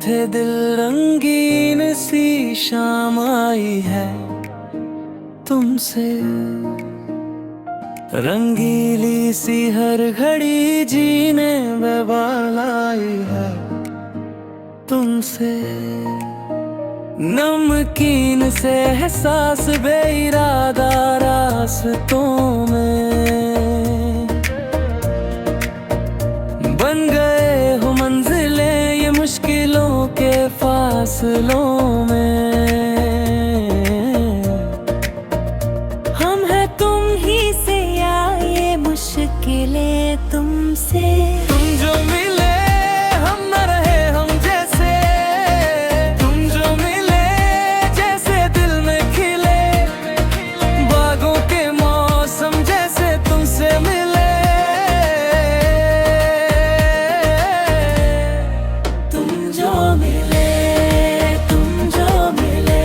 थे दिल रंगीन सी शाम आई है तुमसे। रंगीली सी हर घड़ी जीने में बाल आई है तुमसे। नमकीन से एहसास बेइरादा रास्तों में बन गए हो मंजिलें ये मुश्किलों के फासलों में। हम हैं तुम ही से या ये मुश्किलें तुमसे। तुम जो मिले हम न रहे हम जैसे, तुम जो मिले जैसे दिल में खिले बागों के मौसम जैसे तुमसे मिले। तुम जो मिले, तुम जो मिले,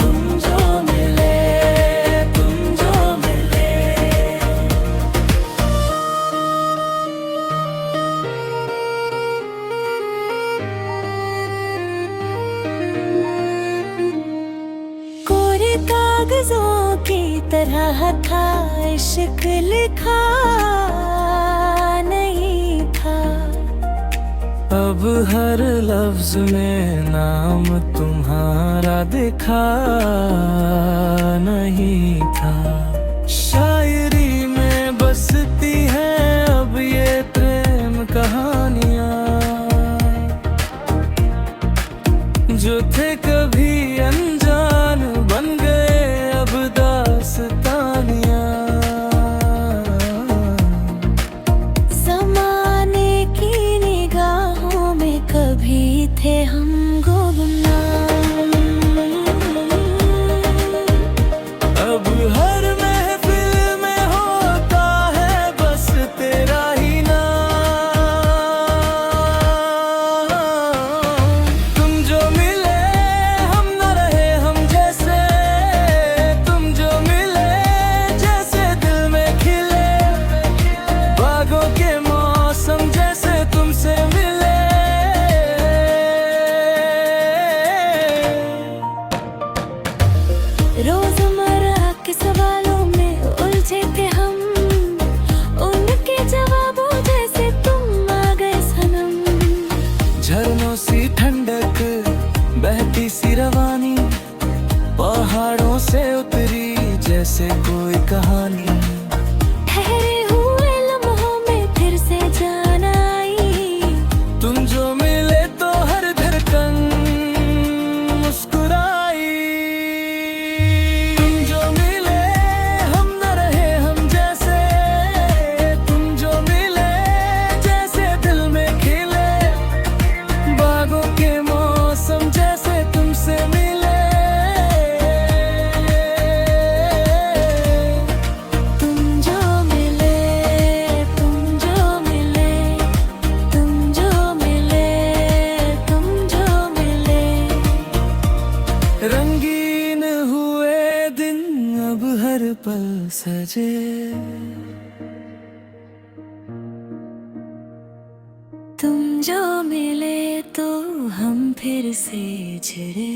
तुम जो मिले, तुम जो मिले। कोरे कागजों की तरह था इश्क लिखा नहीं था। अब हर लफ्ज में नाम तुम्हारा दिखा नहीं था। शायरी में बसती है अब ये प्रेम कहानियां जो थे कभी अनजान बन गए अब दास्तानियां। ज़माने की निगाहों में कभी थे हम गुमनाम। अब हर महफिल में होता है बस तेरा ही नाम। तुम जो मिले हम न रहे हम जैसे, तुम जो मिले जैसे दिल में खिले बागों के मौसम जैसे तुमसे मिले। रोज़मर्रा के सवालों में उलझे थे हम, उनके जवाबों जैसे तुम आ गए सनम। झरनों सी ठंडक बहती सी रवानी पहाड़ों से उतरी जैसे कोई कहानी। ठहरे हुए लम्हों में फिर से जान आई। तुम जो मिले तो हर धड़कन मुस्कुराई। तुम जो मिले हम न रहे हम जैसे, तुम जो मिले जैसे दिल में खिले बागों के मौसम जैसे तुमसे मिले। तुम जो मिले, तुम जो मिले, तुम जो मिले, तुम जो मिले। रंगीन हुए दिन अब हर पल सजे। तुम जो मिले तो हम फिर से जुड़े।